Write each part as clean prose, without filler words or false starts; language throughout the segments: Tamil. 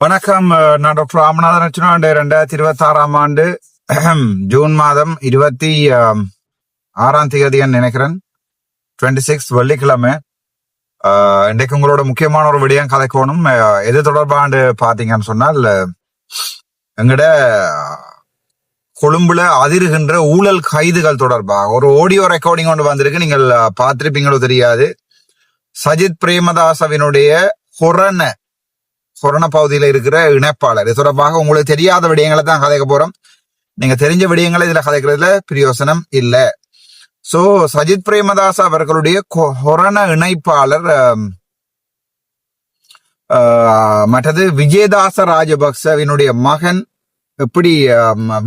வணக்கம். நான் டாக்டர் ராமநாதன் அர்ச்சனா. 2026 ஆண்டு ஜூன் மாதம் 26ஆம் தேதி நினைக்கிறேன், 26 வெள்ளிக்கிழமை. இன்றைக்கு உங்களோட முக்கியமான ஒரு விடயம் கதைக்கணும். எது தொடர்பாண்டு பாத்தீங்கன்னு சொன்னால், எங்கட கொழும்புல அதிர்கின்ற ஊழல் கைதுகள் தொடர்பாக ஒரு ஆடியோ ரெக்கார்டிங் ஒன்று வந்திருக்கு. நீங்கள் பார்த்திருப்பீங்களோ தெரியாது. சஜித் பிரேமதாசவினுடைய கொரோனா பகுதியில இருக்கிற இணைப்பாளர். இது தொடர்பாக உங்களுக்கு தெரியாத விடயங்களை தான் கதைக்க போறோம். நீங்க தெரிஞ்ச விடயங்களை இதுல கதைக்கிறதுல பிரயோசனம் இல்ல. சோ சஜித் பிரேமதாஸ் அவர்களுடைய கொரோனா இணைப்பாளர், மற்றது விஜயதாச ராஜபக்சவினுடைய மகன் எப்படி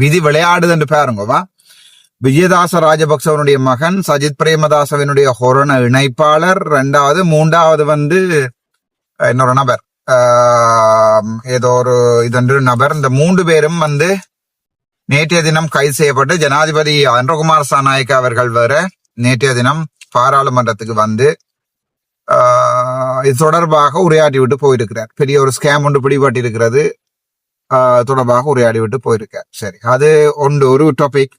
விதி விளையாடுது என்று பாருங்கவா. விஜயதாச ராஜபக்சவனுடைய மகன் சஜித் பிரேமதாசவினுடைய கொரோனா இணைப்பாளர். மூன்றாவது இன்னொரு நபர், ஏதோ ஒரு இதொன்று நபர். இந்த 3 பேரும் நேற்றைய தினம் கைது செய்யப்பட்டு ஜனாதிபதி அன்றகுமார் சாநாயக்கா அவர்கள் வேற நேற்றைய தினம் பாராளுமன்றத்துக்கு இது தொடர்பாக உரையாடி விட்டு போயிருக்கிறார். பெரிய ஒரு ஸ்கேம் ஒன்று பிடிபட்டிருக்கிறது தொடர்பாக உரையாடி விட்டு போயிருக்கார். சரி, அது ஒரு டாபிக்.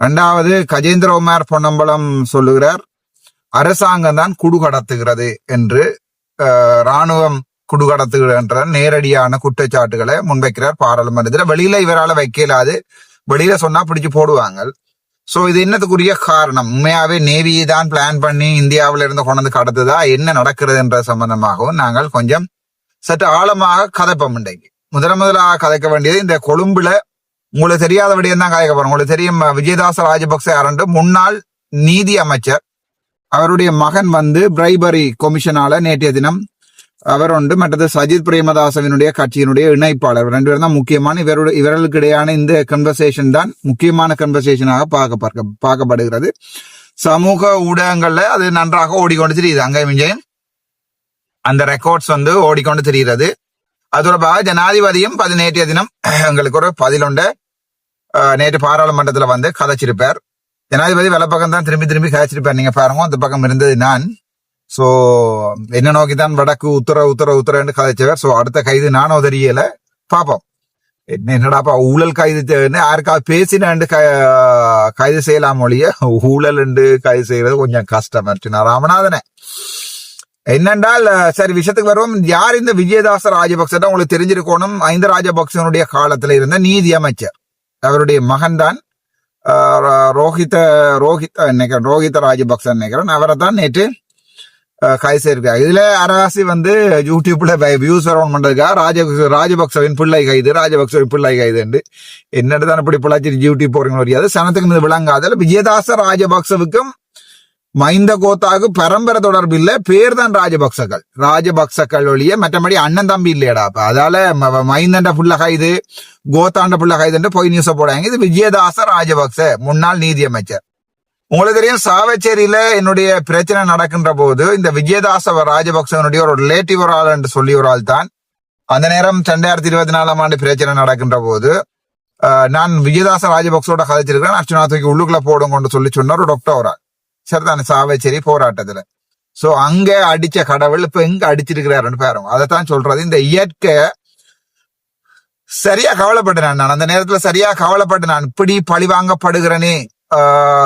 2வது, கஜேந்திரகுமார் பொன்னம்பலம் சொல்லுகிறார், அரசாங்கம் தான் குடு கடத்துகிறது என்று. ராணுவம் குடுகடத்துகின்ற நேரடியான குற்றச்சாட்டுகளை முன்வைக்கிறார் பாராளுமன்றத்தில். வெளியில இவரால் வைக்கலாது, வெளியில சொன்னா பிடிச்சு போடுவாங்க. சோ இது என்னத்துக்குரிய காரணம்? உண்மையாவே நேவி தான் பிளான் பண்ணி இந்தியாவில இருந்து கொண்டு கடத்துதா, என்ன நடக்கிறது என்ற சம்பந்தமாகவும் நாங்கள் கொஞ்சம் சற்று ஆழமாக கதைப்போம். இன்றைக்கு முதலாக கதைக்க வேண்டியது இந்த கொழும்புல உங்களுக்கு தெரியாத விடயம் தான் கதைக்க போறோம். உங்களுக்கு தெரியும், விஜயதாச ராஜபக்ச யாருண்டு முன்னாள் நீதி அமைச்சர். அவருடைய மகன் பிரைபரி கொமிஷனால நேற்றைய தினம் அவர் மற்றது சஜித் பிரேமதாசவினுடைய கட்சியினுடைய இணைப்பாளர். 2 பேரும் தான் முக்கியமான இவர்களுக்கு இடையான இந்த கன்வர்சேஷன் தான் முக்கியமான கன்வர்சேஷனாக பார்க்கப்படுகிறது. சமூக ஊடகங்கள்ல அது நன்றாக ஓடிக்கொண்டு தெரியுது. அங்கே அந்த ரெக்கார்ட்ஸ் ஓடிக்கொண்டு தெரிகிறது. அது தொடர்பாக ஜனாதிபதியும் நேற்றைய தினம் எங்களுக்கு ஒரு பதிலொண்ட நேற்று பாராளுமன்றத்துல கதைச்சிருப்பார். ஜனாதிபதி வல பக்கம் தான் திரும்பி கதைச்சிருப்பார். நீங்க பாருங்க, அந்த பக்கம் இருந்தது நான். சோ என்ன நோக்கிதான் வடக்கு உத்தரன்னு கதைச்சவர். சோ அடுத்த கைது நானோ தெரியல, பாப்போம். என்னடாப்பா ஊழல் கைது யாருக்காவது பேசினாண்டு கைது செய்யலாம் ஒழிய ஊழல் கைது செய்யறது கொஞ்சம் கஷ்டம். ராமநாதனே என்னென்றால், சரி விஷயத்துக்கு வருவோம். யார் இந்த விஜயதாச ராஜபக்ச? உங்களுக்கு தெரிஞ்சிருக்கணும், மஹிந்த ராஜபக்சனுடைய காலத்துல இருந்த நீதி அமைச்சர். அவருடைய மகன் தான் ரோஹித ராஜபக்ச நினைக்கிறேன். அவரை தான் நேற்று கைது செய்திருக்காரு. இதுல அரவாசி யூடியூப்ல வியூஸ் அரௌண்ட் பண்றதுக்காக ராஜபக்சவின் பிள்ளை கைது என்னட்டு தான் இப்படி பிள்ளைச்சி யூடியூப் போறீங்க தெரியாது. சனத்துக்கு இது விளங்காத. விஜயதாச ராஜபக்சவுக்கும் மஹிந்த கோத்தாவுக்கு பரம்பரை தொடர்பு இல்ல, பேர் தான் ராஜபக்சக்கள் ஒழிய மற்றபடி அண்ணன் தம்பி இல்லையடா. அதால மஹிந்தண்ட புள்ள கைது, கோத்தாண்ட புள்ள கைது போய் நியூஸ போடாங்க. இது விஜயதாச ராஜபக்ச முன்னாள் நீதி அமைச்சர். உங்களுக்கு தெரியும், சாவச்சேரியில என்னுடைய பிரச்சனை நடக்கின்ற போது இந்த விஜயதாச ராஜபக்சனுடைய ஒரு ரிலேட்டிவ் ஒரு ஆள் என்று சொல்லி ஒரு ஆள் தான் அந்த நேரம் 2024 ஆண்டு பிரச்சனை நடக்கின்ற போது நான் விஜயதாச ராஜபக்சோட கதைச்சிருக்கிறேன். அர்ச்சனா தூக்கி உள்ளுக்குள்ள போடும் கொண்டு சொன்ன ஒரு டாக்டர் ஒரு ஆள். சரிதானே, சாவச்சேரி போராட்டத்துல. சோ அங்க அடிச்ச கடவுள் இப்ப எங்க அடிச்சிருக்கிறாருன்னு பாருங்க. அதைத்தான் சொல்றது. இந்த இயற்கை சரியா கவலைப்பட்டு நான் அந்த நேரத்துல நான் இப்படி பழி வாங்கப்படுகிறேனே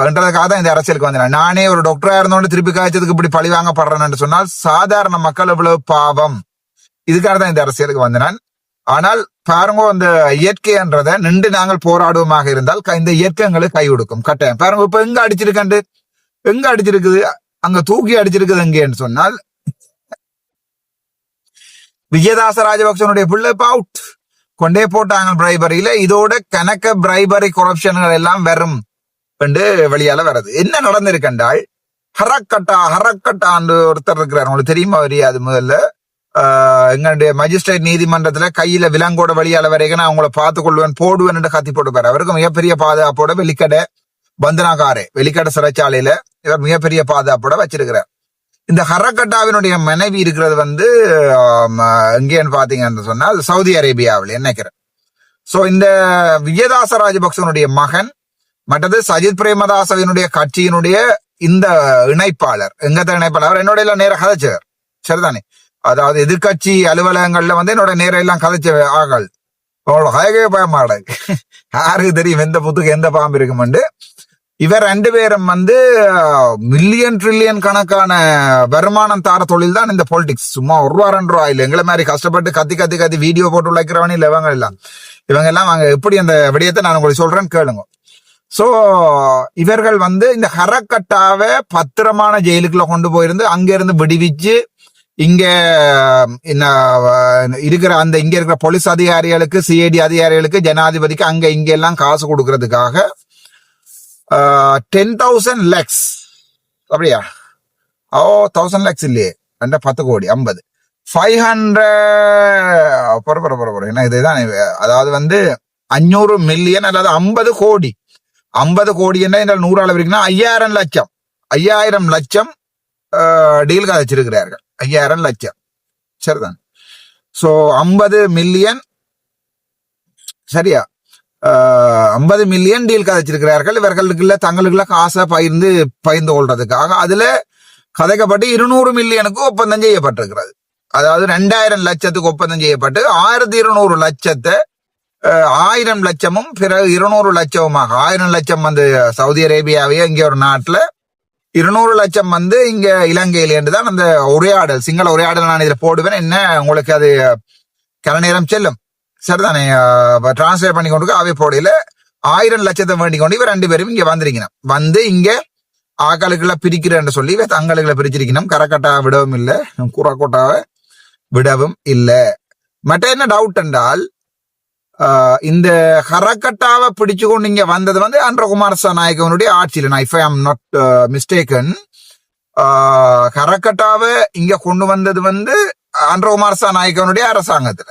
என்றதுக்காக தான் இந்த அரசியலுக்கு வந்தேன். நானே ஒரு டாக்டரா இருந்தோன்னு திருப்பி காய்ச்சதுக்கு இப்படி பழி வாங்கப்படுறேன்னு சொன்னால் சாதாரண மக்கள் எவ்வளவு பாவம். இதுக்காக தான் இந்த அரசியலுக்கு வந்தேன். ஆனால் பாருங்க, அந்த இயற்கைன்றத நின்று நாங்கள் போராடுவோமாக இருந்தால் இந்த இயற்கை எங்களுக்கு கை கொடுக்கும் கட்டாயம். பாருங்க, இப்ப எங்க அடிச்சிருக்குது, அங்க தூக்கி அடிச்சிருக்குது எங்கேன்னு சொன்னால் விஜயதாச ராஜபக்சனுடைய பிள்ளை அவுட் கொண்டே போட்டாங்க பிரைபரியில. இதோட கணக்க பிரைபரி கரப்ஷன்கள் எல்லாம் வரும் என்று வெளியால வர்றது. என்ன நடந்திருக்கண்டால், ஹரக்கட்டான்னு ஒருத்தர் இருக்கிறார். உங்களுக்கு தெரியுமா தெரியாது? முதல்ல எங்களுடைய மஜிஸ்ட்ரேட் நீதிமன்றத்துல கையில விலங்கோட வெளியால வரைக்கும் நான் அவங்கள பார்த்துக் கொள்வேன் போடுவேன் என்று கத்தி போட்டுப்பாரு. அவருக்கு மிகப்பெரிய பாதுகாப்போட வெளிக்கடை சிறைச்சாலையில இவர் மிகப்பெரிய பாதுகாப்போட வச்சிருக்கிறார். இந்த ஹரக்கட்டாவினுடைய மனைவி இருக்கிறது எங்கேன்னு பாத்தீங்கன்னு சொன்னா சவுதி அரேபியாவில் நினைக்கிறேன். சோ இந்த விஜயதாச ராஜபக்சனுடைய மகன், மற்றது சஜித் பிரேமதாசவினுடைய கட்சியினுடைய இந்த இணைப்பாளர், எங்கத்த இணைப்பாளர், அவர் என்னோட நேர கதைச்சவர். சரிதானே, அதாவது எதிர்கட்சி அலுவலகங்கள்ல வந்து என்னோட நேரம் எல்லாம் கதைச்ச ஆகள் பயமாட யாருக்கு தெரியும் எந்த புத்துக்கு எந்த பாம்பு இருக்குமெண்டு. இவர் 2 பேரும் வந்து மில்லியன் ட்ரில்லியன் கணக்கான வருமானம் தார தொழில் தான் இந்த பொலிட்டிக்ஸ். சும்மா ₹1 இல்லை. எங்களை மாதிரி கஷ்டப்பட்டு கத்தி வீடியோ போட்டு உழைக்கிறவனே இல்லை. இவங்க எல்லாம் வாங்க எப்படி அந்த விடயத்தை நான் உங்களுக்கு சொல்றேன்னு கேளுங்க. சோ இவர்கள் வந்து இந்த ஹரக்கட்டாவை பத்திரமான ஜெயிலுக்குள்ள கொண்டு போயிருந்து அங்க இருந்து விடுவிச்சு இங்க இருக்கிற இங்க இருக்கிற போலீஸ் அதிகாரிகளுக்கு, சிஐடி அதிகாரிகளுக்கு, ஜனாதிபதிக்கு அங்க இங்க எல்லாம் காசு கொடுக்கறதுக்காக 10,000 lakhs அப்படியா? 1,000 lakhs இல்லையே, 10 கோடி 50 500 என்ன இதுதான். அதாவது வந்து 500 மில்லியன் அதாவது 50 கோடி. 50 கோடி என்ன 100 அளவிற்குன்னா 5,000 லட்சம் டீல் கதைச்சிருக்கிறார்கள். 5,000 லட்சம் சரிதான். சோ 50 மில்லியன் சரியா, 50 மில்லியன் டீல் கதைச்சிருக்கிறார்கள். இவர்களுக்குள்ள தங்களுக்குள்ள காசை பகிர்ந்து கொள்றதுக்காக அதுல கதைக்கப்பட்டு 200 மில்லியனுக்கு ஒப்பந்தம் செய்யப்பட்டிருக்கிறது. அதாவது 2,000 லட்சத்துக்கு ஒப்பந்தம் செய்யப்பட்டு 1,200 லட்சத்தை 1,000 லட்சமும் பிறகு 200 லட்சமுமாக 1,000 லட்சம் வந்து சவுதி அரேபியாவே இங்க ஒரு நாட்டுல, 200 லட்சம் வந்து இங்க இலங்கையில தான் அந்த உரையாடல், சிங்கள உரையாடல் நான் இதுல போடுவேன். என்ன உங்களுக்கு அது கர நேரம் செல்லும் சரிதானே, டிரான்ஸ்லேட் பண்ணி கொண்டு அவை போடையில 1,000 லட்சத்தை வேண்டி கொண்டு இவ 2 பேரும் இங்க வந்திருக்கணும். வந்து இங்க ஆக்களுக்குள்ள பிரிக்கிறேன்னு சொல்லி தங்களுக்குள்ள பிரிச்சிருக்கணும். கரக்கட்டா விடவும் இல்லை, கூறக்கோட்டாவை விடவும் இல்லை. மற்ற என்ன டவுட் என்றால் இந்த கரக்கட்டாவை பிடிச்சு கொண்டு இங்க வந்தது வந்து அன்றகுமார் நாயக்கவனுடைய ஆட்சியில், நான் if I am not mistaken, கரக்கட்டாவை இங்க கொண்டு வந்தது வந்து அன்றகுமார் நாயக்கவனுடைய அரசாங்கத்துல.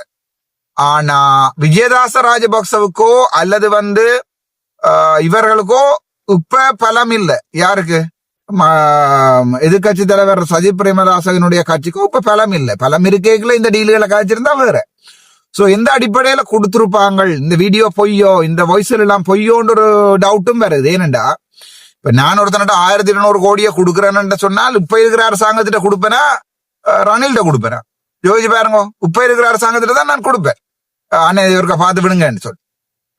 ஆனா விஜயதாச ராஜபக்சவுக்கோ அல்லது வந்து இவர்களுக்கோ இப்ப பலம் இல்லை. யாருக்கு? எதிர்கட்சி தலைவர் சஜித் பிரேமதாசனுடைய கட்சிக்கோ இப்ப பலம் இல்லை. பலம் இருக்கேக்குள்ள இந்த டீல்களை காய்ச்சிருந்தா வேற. சோ எந்த அடிப்படையில கொடுத்திருப்பாங்க இந்த வீடியோ பொய்யோ, இந்த வாய்ஸ்ல எல்லாம் பொய்யோன்ற ஒரு டவுட்டும் வருது. ஏனண்டா இப்ப நான் ஒருத்தன்ட்ட 1,200 கோடியை கொடுக்குறேன்னு சொன்னால் இப்ப இருக்கிற அரசாங்கத்திட்ட கொடுப்பேனா ரணில்கிட்ட கொடுப்பேனா? யோசிச்சு பாருங்க. இப்ப இருக்கிற அரசாங்கத்திட்ட தான் நான் கொடுப்பேன். ஆனா இவருக்க பார்த்து விடுங்கன்னு சொல்லி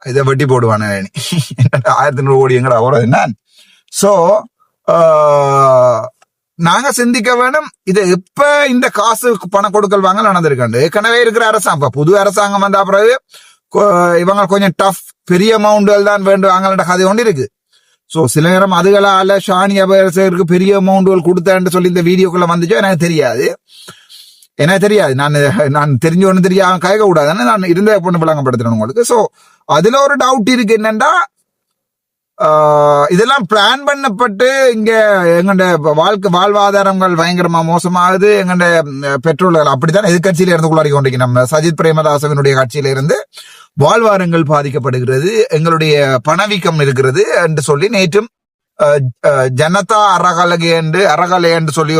இதை வெட்டி போடுவானே 1,200 கோடி எங்கடா போறது நான். சோ நாங்க சிந்திக்க வேணும், இதை எப்ப இந்த காசு பண கொடுக்கல் வாங்க நடந்திருக்காண்டு. ஏற்கனவே இருக்கிற அரசாங்கம், புது அரசாங்கம் வந்த பிறகு இவங்க கொஞ்சம் டஃப் பெரிய அமௌண்ட்கள் தான் வேண்டும் வாங்கலன்ற கதை ஒன்று இருக்கு. சோ சில நேரம் அதுகளால ஷானி அபேரசருக்கு பெரிய அமௌண்ட்கள் கொடுத்தேன்னு சொல்லி இந்த வீடியோக்குள்ள வந்துச்சோ எனக்கு தெரியாது. நான் தெரிஞ்ச ஒண்ணு தெரியாம கேட்க கூடாதுன்னு நான் இருந்த பொண்ணு விளங்கப்படுத்துறேன் உங்களுக்கு. சோ அதுல ஒரு டவுட் இருக்கு என்னன்னா, இதெல்லாம் பிளான் பண்ணப்பட்டு இங்க எங்கண்ட வாழ்வாதாரங்கள் பயங்கரமா மோசமாகுது. எங்கண்ட பெட்ரோல்கள் அப்படித்தான் எதிர்கட்சியில இருந்து குள்ளாடி கொண்டிருக்கோம். நம்ம சஜித் பிரேமதாசவனுடைய கட்சியில இருந்து வாழ்வாரங்கள் பாதிக்கப்படுகிறது, எங்களுடைய பணவீக்கம் இருக்கிறது என்று சொல்லி நேற்றும் ஜனதா அறகலை என்று சொல்லி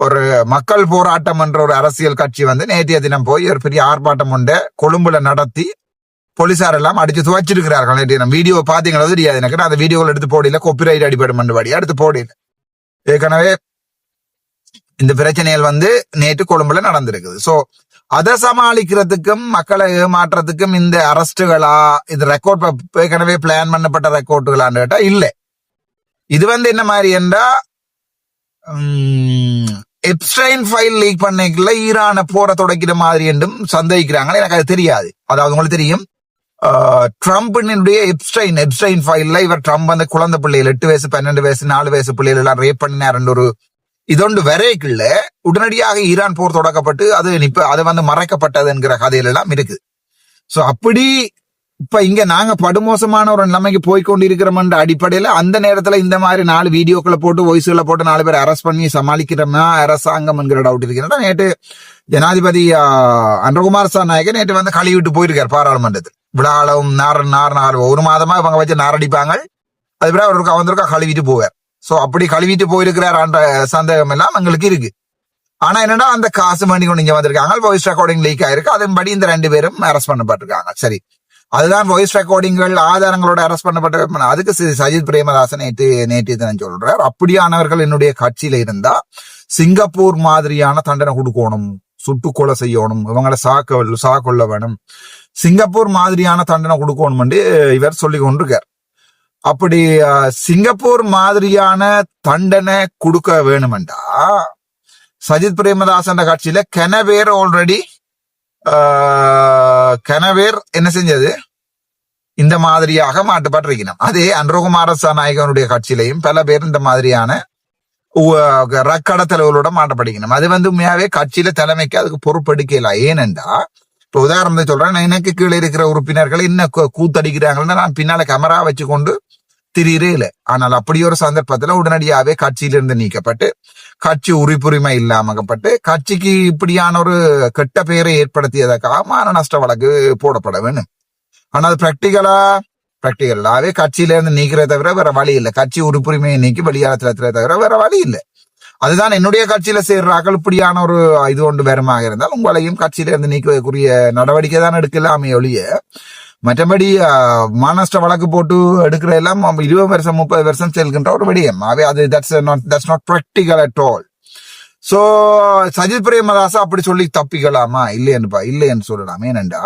ஒரு மக்கள் போராட்டம் என்ற ஒரு அரசியல் கட்சி வந்து நேற்றைய தினம் போய் ஒரு பெரிய ஆர்ப்பாட்டம் ஒன்றை கொழும்புல நடத்தி போலீசார் எல்லாம் அடிச்சு துவச்சிருக்கிறார்கள். நேற்றைய தினம் வீடியோ பாத்தீங்களா தெரியாது எனக்கு, அந்த வீடியோவில் எடுத்து போடல, காப்பிரைட் அடிபடும் படியா எடுத்து போடல. ஏற்கனவே இந்த பிரச்சனைகள் வந்து நேற்று கொழும்புல நடந்திருக்குது. சோ அதை சமாளிக்கிறதுக்கும் மக்களை ஏமாற்றத்துக்கும் இந்த அரெஸ்டுகளா, இது ரெக்கார்ட் ஏற்கனவே பிளான் பண்ணப்பட்ட ரெக்கார்டுகளான்னு கேட்டா இல்லை. இது வந்து என்ன மாதிரி என்றா எப்ஸ்டைன் ஃபைல் லீக் பண்ணிக்கல ஈரானை போற தொடக்கிற மாதிரி என்றும் சந்தேகிக்கிறாங்க. எனக்கு அது தெரியாது. அதாவது உங்களுக்கு தெரியும், ட்ரம்பினுடைய எப்ஸ்டைன் ஃபைல்ல இவர் ட்ரம்ப் வந்து குழந்தை பிள்ளைகள் 8 வயசு 12 வயசு 4 வயசு பிள்ளைகள் எல்லாம் ரேப் பண்ணினார் ஒரு இதொண்டு வரைக்குள்ள உடனடியாக ஈரான் போர் தொடக்கப்பட்டு அது வந்து மறைக்கப்பட்டது என்கிற கதையில எல்லாம் இருக்கு. சோ அப்படி இப்ப இங்க நாங்க படுமோசமான ஒரு நிலைமைக்கு போய்கொண்டிருக்கிறோம் அடிப்படையில அந்த நேரத்துல இந்த மாதிரி 4 வீடியோக்களை போட்டு வாய்ஸ்களை போட்டு 4 பேர் அரெஸ்ட் பண்ணி சமாளிக்கிறோம்னா அரசாங்கம் என்கிற டவுட் இருக்கிறதா. நேற்று ஜனாதிபதி அன்றகுமார் நாயக்கர் நேற்று வந்து கழுவிட்டு போயிருக்காரு பாராளுமன்றத்தில். விழாவும் நார் ஒரு மாதமா இவங்க வச்சு நாரடிப்பாங்க, அது பிறகு அவருக்கு வந்திருக்கா கழுவிட்டு போவார். சோ அப்படி கழுவிட்டு போயிருக்கிறார் என்ற சந்தேகம் எல்லாம் எங்களுக்கு இருக்கு. ஆனா என்னன்னா அந்த காசு பண்ணி கொண்டு இங்க வந்திருக்காங்க, வாய்ஸ் ரெக்கார்டிங் லீக் ஆயிருக்கு, அதன்படி இந்த 2 பேரும் அரெஸ்ட் பண்ணப்பட்டிருக்காங்க. சரி, அதுதான் வாய்ஸ் ரெக்கார்டிங்கள் ஆதாரங்களோட அரெஸ்ட் பண்ணப்பட்ட. அதுக்கு சஜித் பிரேமதாசன் நேற்று தினம் சொல்றார், அப்படியானவர்கள் என்னுடைய கட்சியில இருந்தா சிங்கப்பூர் மாதிரியான தண்டனை கொடுக்கணும், சுட்டுக்கொலை செய்யணும், இவங்களை சாக்கொள்ள வேணும், சிங்கப்பூர் மாதிரியான தண்டனை கொடுக்கணும் என்று இவர் சொல்லி கொண்டிருக்கார். அப்படி சிங்கப்பூர் மாதிரியான தண்டனை கொடுக்க வேணுமெண்டா சஜித் பிரேமதாசன் கட்சியில கெனவேர் ஆல்ரெடி கெனவேர் என்ன செஞ்சது, இந்த மாதிரியாக மாட்டுப்பட்டிருக்கணும். அதே அன்ரோகுமார நாயகனுடைய கட்சியிலையும் பல பேர் இந்த மாதிரியான ரக்கடத்தலவர்களோட மாட்டப்படிக்கணும். அது உண்மையாவே கட்சியில தலைமைக்கு அதுக்கு பொறுப்பெடுக்கல. ஏனென்றா இப்ப உதாரணத்தை சொல்றேன், எனக்கு கீழே இருக்கிற உறுப்பினர்கள் என்ன கூத்தடிக்கிறாங்கன்னு நான் பின்னால கேமரா வச்சு கொண்டு திரியிறே இல்லை. ஆனால் அப்படி ஒரு சந்தர்ப்பத்துல உடனடியாவே கட்சியிலிருந்து நீக்கப்பட்டு கட்சி உறுப்புரிமை இல்லாமப்பட்டு கட்சிக்கு இப்படியான ஒரு கெட்ட பெயரை ஏற்படுத்தியதற்காக மான நஷ்ட வழக்கு போடப்பட வேணும். ஆனால் பிராக்டிகலாவே கட்சியில இருந்து நீக்கிறத தவிர வேற வழி இல்லை. கட்சி உறுப்புரிமையை நீக்கி வெளியாளத்துல தவிர வேற வழி இல்லை. அதுதான் என்னுடைய கட்சியில சேர்றாக்கள் இப்படியான ஒரு இது ஒன்று வேறமாக இருந்தால் உங்களையும் கட்சியில இருந்து நீக்கக்கூடிய நடவடிக்கை தான் எடுக்கலாமே ஒழிய மற்றபடி மானஸ்ட வழக்கு போட்டு எடுக்கிற எல்லாம் 20 வருஷம் 30 வருஷம் செல்கின்ற ஒரு விடயம். அது that's not practical at all. So Sajith Premadasa அப்படி சொல்லி தப்பிக்கலாமா? இல்லைன்னு சொல்லலாம். ஏனென்றா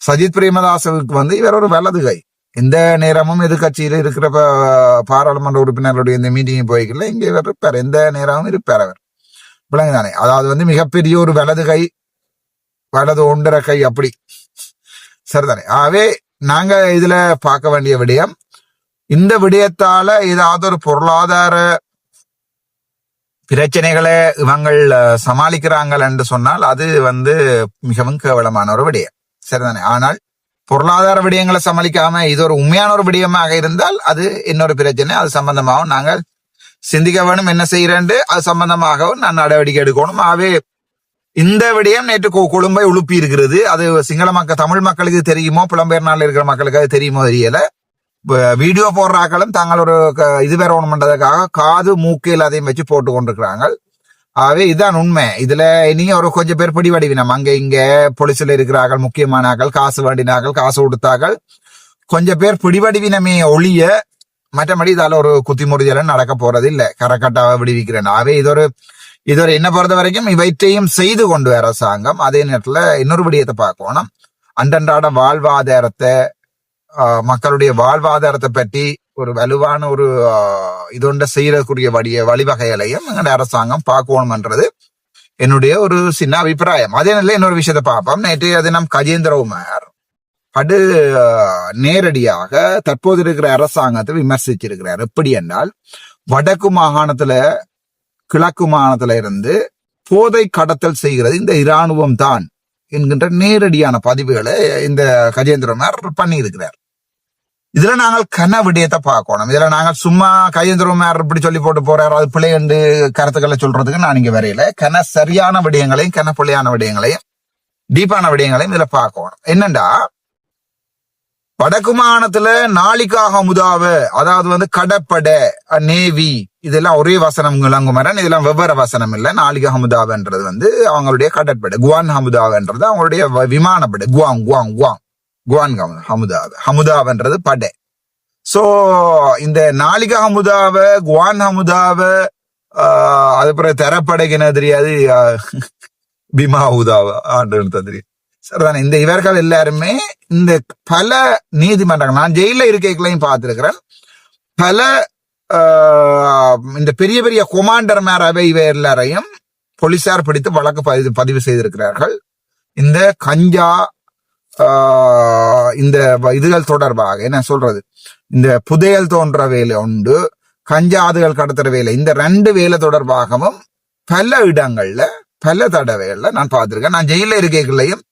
சஜித் பிரேமதாசவுக்கு இவர் ஒரு வலது கை. இந்த நேரமும் எதிர்கட்சியில இருக்கிற பாராளுமன்ற உறுப்பினர்களுடைய இந்த மீட்டிங் போய்க்கல இங்க இவர் இருப்பார், எந்த நேரமும் இருப்பார் அவர். விளங்குதானே? அதாவது மிகப்பெரிய ஒரு வலது கை, வலது ஒன்றரை கை அப்படி. சரிதானே? ஆகவே நாங்க இதுல பார்க்க வேண்டிய விடயம், இந்த விடயத்தால ஏதாவது ஒரு பொருளாதார பிரச்சனைகளை இவங்கள் சமாளிக்கிறாங்கள் என்று சொன்னால் அது மிகவும் கேவலமான ஒரு விடயம். சரிதானே? ஆனால் பொருளாதார விடயங்களை சமாளிக்காம இது ஒரு உண்மையான ஒரு விடயமாக இருந்தால் அது இன்னொரு பிரச்சனை. அது சம்பந்தமாகவும் நாங்கள் சிந்திக்க வேணும், என்ன செய்யறேன் அது சம்பந்தமாகவும் நான் நடவடிக்கை எடுக்கணும். ஆகவே இந்த விடயம் நேற்று கொழும்பை உழுப்பி இருக்கிறது. அது சிங்கள மக்கள், தமிழ் மக்களுக்கு தெரியுமோ புலம்பெயர் நாளில் இருக்கிற மக்களுக்கு அது தெரியுமோ தெரியல. வீடியோ போடுறாக்களும் தாங்கள் ஒரு இது வேற ஒன்று பண்றதுக்காக காது மூக்கு எல்லாத்தையும் வச்சு போட்டு கொண்டிருக்கிறாங்க. ஆகவே இதுதான் உண்மை. இதுல இனி ஒரு கொஞ்சம் பேர் பிடிவடிவினம் அங்க இங்க போலீஸ்ல இருக்கிறார்கள், முக்கியமானாக்கள், காசு வேண்டினாக்கள், காசு கொடுத்தார்கள், கொஞ்சம் பேர் பிடிவடிவினமே ஒழிய மற்றபடி இதால ஒரு குத்திமுறிதல் நடக்க போறது இல்லை. கரக்கட்டாவை விடுவிக்கிறேன். ஆகவே இது ஒரு என்ன பொறுத்த வரைக்கும் இவற்றையும் செய்து கொண்டு வர அரசாங்கம். அதே நேரத்துல இன்னொரு விடயத்தை பார்க்கணும், அன்றன்றாட வாழ்வாதாரத்தை, மக்களுடைய வாழ்வாதாரத்தை பற்றி ஒரு வலுவான ஒரு இதொண்ட செய்யக்கூடிய வழிவகைகளையும் எங்களுடைய அரசாங்கம் பார்க்கணும்ன்றது என்னுடைய ஒரு சின்ன அபிப்பிராயம். அதே நேரத்தில் இன்னொரு விஷயத்தை பார்ப்போம். நேற்றைய தினம் கஜேந்திரகுமார் அது நேரடியாக தற்போது இருக்கிற அரசாங்கத்தை விமர்சிச்சிருக்கிறார். எப்படி என்றால், வடக்கு மாகாணத்துல கிழக்கு மாகாணத்துல இருந்து போதை கடத்தல் செய்கிறது இந்த இராணுவம் தான் என்கின்ற நேரடியான பதிவுகளை இந்த கஜேந்திரகுமார் பண்ணி இருக்கிறார். இதுல நாங்கள் கன விடயத்தை பார்க்கணும். இதுல நாங்கள் சும்மா கஜேந்திரகுமார் இப்படி சொல்லி போட்டு போறாரு, அது பிள்ளை என்று கருத்துக்களை சொல்றதுக்கு நான் இங்க வரையில. கன சரியான விடயங்களையும் கன பிள்ளையான விடயங்களையும் டீப்பான விடயங்களையும் இதுல பார்க்கணும். என்னண்டா, வடக்கு மாகாணத்துல நாளிக்காக முதாவ, அதாவது கடற்படை, நேவி, இதெல்லாம் ஒரே வசனம் இளங்குமரன், இதெல்லாம் வெவ்வேறு வசனம் இல்ல. நாளிகா ஹமுதாவன்றது அவங்களுடைய கடற்படை, குவான் ஹமுதாவன்றது அவங்களுடைய விமானப்படை, குவான் ஹமுதாவன்றது படை. சோ இந்த நாளிகா ஹமுதாவ, குவான் ஹமுதாவ, அது பிறகு தரப்படைக்கு தெரியாது, பிமா ஹுதாவ ஆண்டு தெரியும். சரிதானே? இந்த இவர்கள் எல்லாருமே இந்த பல நீதிமன்றங்கள், நான் ஜெயில இருக்கைகளையும் பார்த்திருக்கிறேன், பல இந்த பெரிய பெரிய கொமாண்டர் மேரவை இவ எல்லாரையும் போலீசார் பிடித்து வழக்கு பதிவு செய்திருக்கிறார்கள். இந்த கஞ்சா இந்த இதுகள் தொடர்பாக என்ன சொல்றது, இந்த புதையல் தோன்ற வேலை உண்டு, கஞ்சாதுகள் கடத்துற வேலை, இந்த 2 வேலை தொடர்பாகவும் பல இடங்கள்ல பல தடவைகள்ல நான் பார்த்திருக்கேன். நான் ஜெயில இருக்கைகளையும்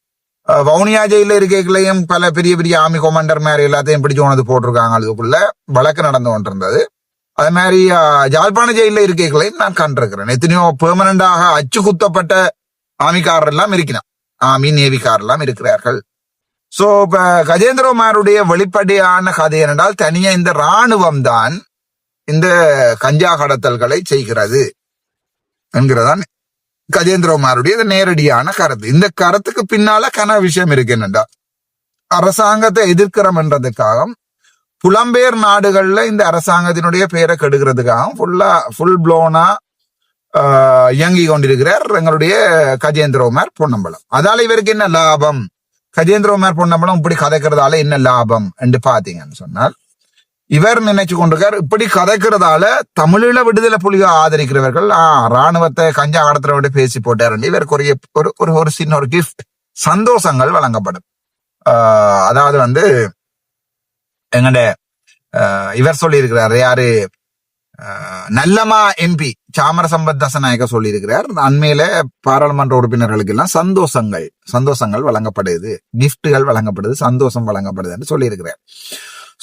வவுனியா ஜெயில இருக்கைகளையும் பல பெரிய பெரிய ஆர்மி கொமாண்டர் மாதிரி எல்லாத்தையும் பிடிச்சு கொண்டு போட்டிருக்காங்க. அதுக்குள்ள வழக்கு நடந்து கொண்டிருந்தது. அது மாதிரி ஜாழ்ப்பாண ஜெயில இருக்கைகளையும் நான் கண்டிருக்கிறேன். எத்தனையோ பெர்மனண்டாக அச்சு குத்தப்பட்ட ஆர்மிக்காரர் எல்லாம் இருக்கிறான், ஆர்மி நேவிக்காரர் எல்லாம் இருக்கிறார்கள். சோ இப்ப கஜேந்திரகுமாருடைய வெளிப்படையான கதை என்றால், தனியா இந்த இராணுவம் தான் இந்த கஞ்சா கடத்தல்களை செய்கிறது என்கிறதான் கஜேந்திரகுமாருடைய நேரடியான கருத்து. இந்த கருத்துக்கு பின்னால கன விஷயம் இருக்கு. என்னண்டா, அரசாங்கத்தை எதிர்க்கிறோம் என்றதுக்காக புலம்பெயர் நாடுகள்ல இந்த அரசாங்கத்தினுடைய பெயரை கெடுக்கிறதுக்காக ஃபுல் ப்ளோனா இயங்கி கொண்டிருக்கிறார் எங்களுடைய கஜேந்திரகுமார் பொன்னம்பலம். அதால இவருக்கு என்ன லாபம்? கஜேந்திரகுமார் பொன்னம்பலம் இப்படி கதைக்கிறதால என்ன லாபம் என்று பாத்தீங்கன்னு சொன்னால், இவர் நினைச்சு கொண்டிருக்கார் இப்படி கதைக்கிறதால தமிழீழ விடுதலை புலிகளை ஆதரிக்கிறவர்கள் ராணுவத்தை கஞ்சா கடத்துறவங்க பேசி போட்டார். இவருக்கு ஒரு சின்ன ஒரு கிஃப்ட், சந்தோஷங்கள் வழங்கப்படும். அதாவது வந்து எங்கட இவர் சொல்லி இருக்கிறார், யாரு, நல்லமா எம்பி சாமர சம்பத் தசநாயக்க சொல்லி இருக்கிறார், அண்மையில பாராளுமன்ற உறுப்பினர்களுக்கு எல்லாம் சந்தோஷங்கள் வழங்கப்படுது, கிஃப்டுகள் வழங்கப்படுது, சந்தோஷம் வழங்கப்படுது என்று சொல்லி இருக்கிறார்.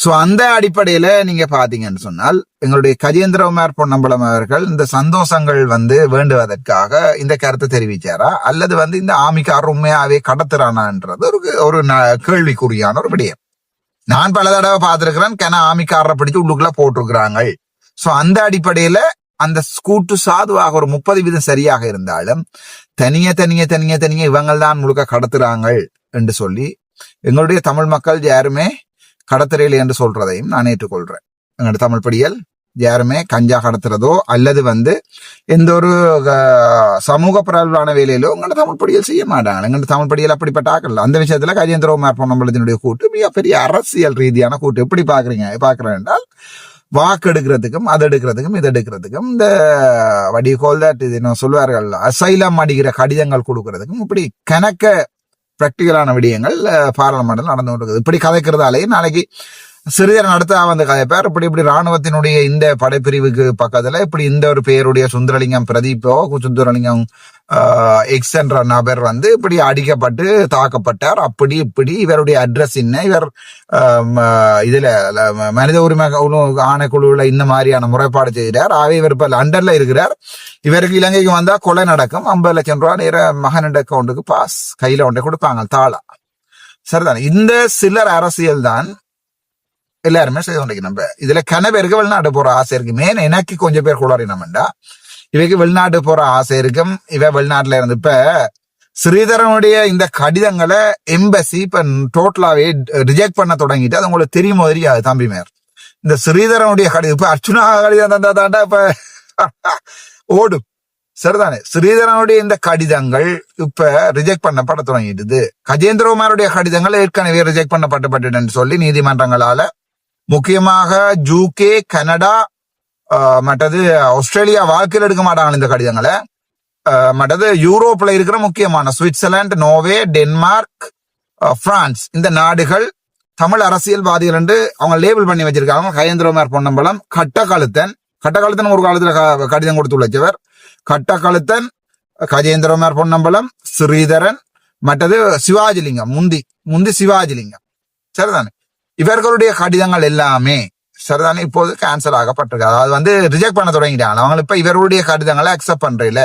சோ அந்த அடிப்படையில நீங்க பாத்தீங்கன்னு சொன்னால், எங்களுடைய கஜேந்திரகுமார் பொன்னம்பலம் அவர்கள் இந்த சந்தோஷங்கள் வந்து வேண்டுவதற்காக இந்த கருத்தை தெரிவிச்சாரா, அல்லது வந்து இந்த ஆமிக்கார் உண்மையாவே கடத்துறானான்றது ஒரு கேள்விக்குறியான ஒரு விடயம். நான் பல தடவை பார்த்திருக்கிறேன், ஆமிக்காரரை பிடிச்சு உள்ளுக்குள்ள போட்டிருக்கிறாங்க. சோ அந்த அடிப்படையில அந்த கூட்டு சாதுவாக ஒரு 30% சரியாக இருந்தாலும் தனிய இவங்கள் தான் முழுக்க கடத்துறாங்க என்று சொல்லி எங்களுடைய தமிழ் மக்கள் யாருமே கடத்துறையில் என்று சொல்றதையும் நான் ஏற்றுக்கொள்றேன். எங்களுடைய தமிழ் படியல் யாருமே கஞ்சா கடத்துறதோ அல்லது வந்து எந்த ஒரு சமூக பரவலான வேலையிலோ எங்களோட தமிழ் படியல் செய்ய மாட்டாங்க. எங்களோட தமிழ் படியல் அப்படிப்பட்ட ஆக்கல. அந்த விஷயத்துல கஜேந்திரகுமார் பொன்னம்பலத்தினுடைய கூட்டு மிகப்பெரிய அரசியல் ரீதியான கூட்டு. எப்படி பாக்குறேன் என்றால், வாக்கு எடுக்கிறதுக்கும் அது எடுக்கிறதுக்கும் இது எடுக்கிறதுக்கும் இந்த வடிகோல் தட் இது என்ன சொல்வார்கள், அசைலம் அடிக்கிற கடிதங்கள் கொடுக்கறதுக்கும் இப்படி கணக்க பிராக்டிகலான விடயங்கள் பாராளுமன்றத்தில் நடந்து கொண்டிருக்குது. இப்படி கதைக்கிறதாலே நாளைக்கு சிறிதர் நடத்த வந்து கதைப்பார். இப்படி ராணுவத்தினுடைய இந்த படைப்பிரிவுக்கு பக்கத்துல இப்படி இந்த ஒரு பெயருடைய சுந்தரலிங்கம் பிரதீப்போ சுந்தரலிங்கம் எக்ஸ் என்ற நபர் வந்து இப்படி அடிக்கப்பட்டு தாக்கப்பட்டார். அப்படி இப்படி இவருடைய அட்ரஸ் என்ன, இவர் இதுல மனித உரிமை ஆணைக்குழுல இந்த மாதிரியான முறைப்பாடு செய்கிறார். ஆகவே இவர் இப்ப லண்டன்ல இருக்கிறார். இவருக்கு இலங்கைக்கு வந்தா கொலை நடக்கும். 50 லட்சம் ரூபாய் நேர மகனுடைய அக்கௌண்ட்டுக்கு பாஸ் கையில ஒன்றை கொடுப்பாங்க, தாளா. சரிதான். இந்த சிலர் அரசியல் தான் எல்லாருமே செய்து கொண்டிருக்க. நம்ம இதுல கனவேருக்கு வெளிநாட்டு போற ஆசை இருக்கு. மேன் எனக்கு கொஞ்சம் பேர் குளறினோம்டா, இவைக்கு வெளிநாட்டு போற ஆசை இருக்கும். இவ வெளிநாட்டுல இருந்து இப்ப ஸ்ரீதரனுடைய இந்த கடிதங்களை எம்பசி இப்ப டோட்டலாவே ரிஜெக்ட் பண்ண தொடங்கிட்டு, அது உங்களுக்கு தெரியுமோ தெரியாது தம்பி மேர். இந்த ஸ்ரீதரனுடைய கடிதம் இப்ப அர்ச்சுனா கடிதம் தந்தா தாண்டா இப்ப ஓடும். சரிதானே. ஸ்ரீதரனுடைய இந்த கடிதங்கள் இப்ப ரிஜெக்ட் பண்ணப்பட தொடங்கிட்டு, கஜேந்திரகுமாருடைய கடிதங்கள் ஏற்கனவே ரிஜெக்ட் பண்ணப்பட்டு சொல்லி நீதிமன்றங்களால, முக்கியமாக UK, கனடா, மற்றது ஆஸ்திரேலியா வாழ்க்கையில் எடுக்க மாட்டாங்க இந்த கடிதங்களை. மற்றது யூரோப்ல இருக்கிற முக்கியமான சுவிட்சர்லாந்து, நோர்வே, டென்மார்க், பிரான்ஸ், இந்த நாடுகள் தமிழ் அரசியல்வாதிகள் என்று அவங்க லேபிள் பண்ணி வச்சிருக்காங்க. கஜேந்திரகுமார் பொன்னம்பலம், கட்டகழுத்தன் ஒரு காலத்துல கடிதம் கொடுத்து உழைச்சவர். கட்டகழுத்தன், கஜேந்திரகுமார் பொன்னம்பலம், ஸ்ரீதரன், மற்றது சிவாஜிலிங்கம், முந்தி சிவாஜிலிங்கம். சரிதானே. இவர்களுடைய கடிதங்கள் எல்லாமே சரிதானே இப்போது கேன்சல் ஆகப்பட்டிருக்கு. அதாவது வந்து ரிஜெக்ட் பண்ண தொடங்கிட்டாங்க. அவங்க இப்ப இவருடைய கடிதங்களை அக்செப்ட் பண்றதுல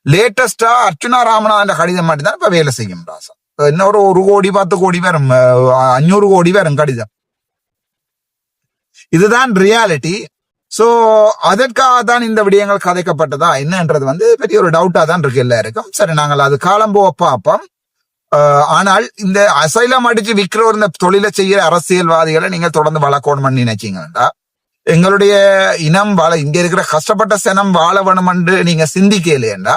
லேட்டஸ்டா அர்ச்சுனா ராமநாதன் கடிதம் மட்டும்தான் இப்ப வேலை செய்யும். ராசா இன்னொரு 1 கோடி 10 கோடி வரும், 500 கோடி வரும் கடிதம். இதுதான் ரியாலிட்டி. சோ அதற்காக தான் இந்த விடயங்கள் கதைக்கப்பட்டதா என்னன்றது வந்து பெரிய ஒரு டவுட்டா தான் இருக்கு எல்லாருக்கும். சரி, நாங்கள் அது காலம் போக பார்ப்போம். ஆனால் இந்த அசைலம் அடிச்சு விற்கிற இந்த தொழிலை செய்யற அரசியல்வாதிகளை நீங்கள் தொடர்ந்து வளர்க்கணும் நினைச்சீங்கன்னா, எங்களுடைய இனம் இங்க இருக்கிற கஷ்டப்பட்ட சனம் வாழ வேணும் என்று நீங்க சிந்திக்கலையேண்டா,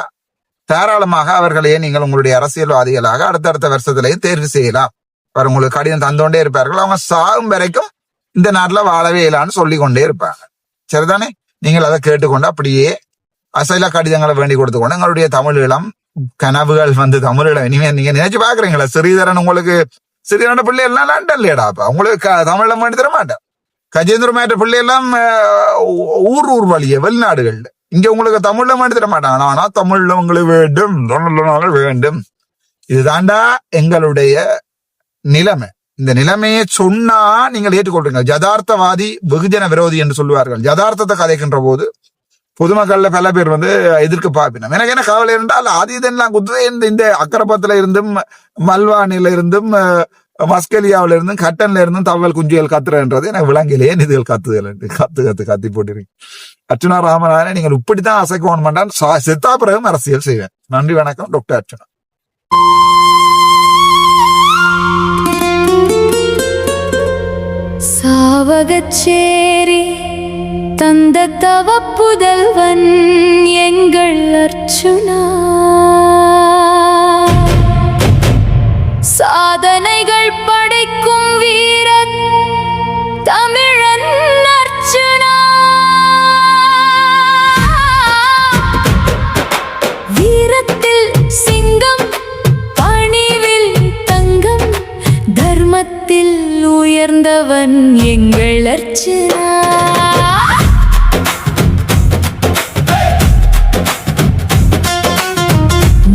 தாராளமாக அவர்களையே நீங்கள் உங்களுடைய அரசியல்வாதிகளாக அடுத்தடுத்த வருஷத்திலேயே தேர்வு செய்யலாம். அவர் உங்களுக்கு கடிதம் தந்தோண்டே இருப்பார்கள். அவங்க சாகும் வரைக்கும் இந்த நாட்டுல வாழவே இல்லான்னு சொல்லி கொண்டே இருப்பாங்க. சரிதானே. நீங்கள் அதை கேட்டுக்கொண்டு அப்படியே அசைல கடிதங்களை வேண்டி கொடுத்துக்கொண்டு எங்களுடைய தமிழீழம் கனவுகள் வந்து தமிழீழம் இனிமே நீங்க நினைச்சு பாக்குறீங்களா? ஸ்ரீதரன் உங்களுக்கு ஸ்ரீதரன் பிள்ளை எல்லாம் லண்டன்லடாப்பா, உங்களுக்கு தமிழம் வேண்டி தர மாட்டேன். கஜேந்திரமாற்ற பிள்ளை எல்லாம் ஊர் வழிய வெளிநாடுகள். இங்க உங்களுக்கு தமிழ்ல வேண்டி தர மாட்டாங்க. ஆனா தமிழ்ல உங்களுக்கு வேண்டும். இதுதாண்டா எங்களுடைய நிலைமை. இந்த நிலைமையை சொன்னா நீங்கள் ஏற்றுக்கொள்றீங்க. யதார்த்தவாதி வெகுஜன விரோதி என்று சொல்லுவார்கள். யதார்த்தத்தை கதைக்கின்ற போது பொதுமக்கள்ல பல பேர் வந்து எதிர்க்க பார்ப்பினோம். எனக்கு என்ன கவலை இருந்தால் அது இதெல்லாம் குத்துவே இந்த அக்கரப்பத்துல இருந்தும் மல்வானில இருந்தும் மஸ்கலியாவில இருந்தும் கட்டன்ல இருந்தும் தகவல் குஞ்சுகள் கத்துறன்றது எனக்கு விளங்கிலேயே இதுகள் கத்தி போட்டிருக்கீங்க. அர்ச்சுனா ராமநாதனை நீங்கள் இப்படித்தான் அசைக்கணும் மாட்டான். செத்தா பிறகும் அரசியல் செய்வேன். நன்றி, வணக்கம். டாக்டர் அர்ச்சுனா. சாவகச்சேரி தந்த தவ புதல்வன் எங்கள்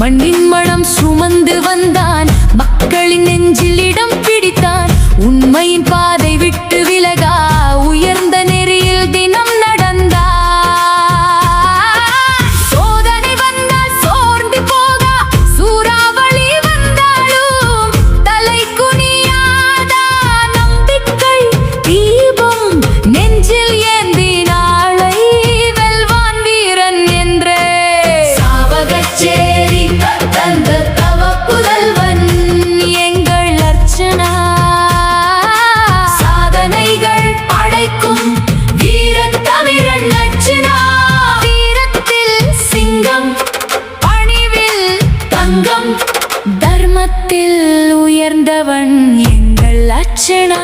மண்ணின் மனம் சுமந்து வந்தான், மக்களின் நெஞ்சில் இடம் பிடித்தான். உண்மையின் பாதை விட்டு விலகா உயர்ந்த நெறியில் தினம் நடந்தான். சோதனை வந்தால் சோர்ந்து போகா, சூறாவளி வந்தாலும் தலை குனியாதா. நம்பிக்கை தீபம் நெஞ்சில் ஏந்தி நாளை வெல்வான் வீரன் என்றே. சாவகச்சேரி தந்த தவ புதல்வன் எங்கள் அர்ச்சனா. சாதனைகள் படைக்கும் வீரத் தமிழன் அர்ச்சனா. வீரத்தில் சிங்கம், பணிவில் தங்கம், தர்மத்தில் உயர்ந்தவன் எங்கள் அர்ச்சனா.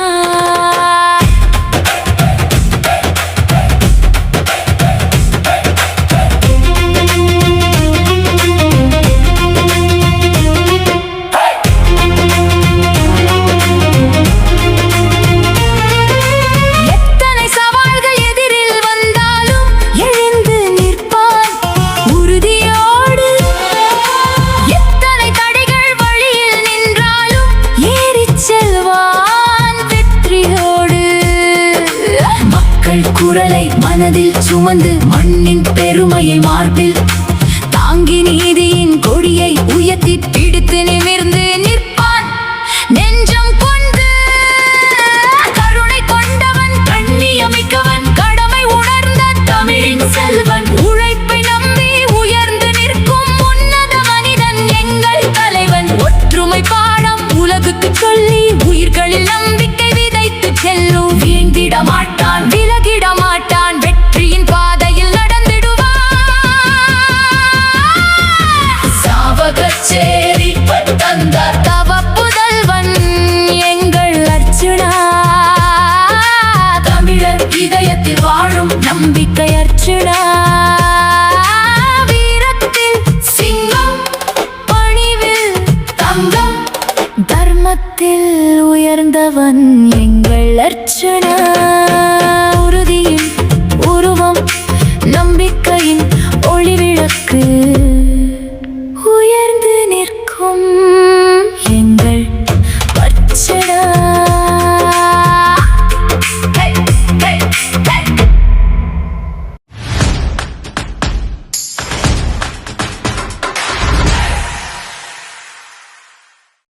எத்தனை சவால்கள் எதிரில் வந்தாலும் எழுந்து நிற்பான் உறுதியோடு. எத்தனை தடைகள் வழியில் நின்றாலும் ஏறிச் செல்வான் வெற்றியோடு. மக்கள் குரலை மனதில் சுமந்து மண்ணின் பெருமையை மார்பில் தாங்கி நீதியின் கொடியை உயர்த்தி பிடித்து நிமிர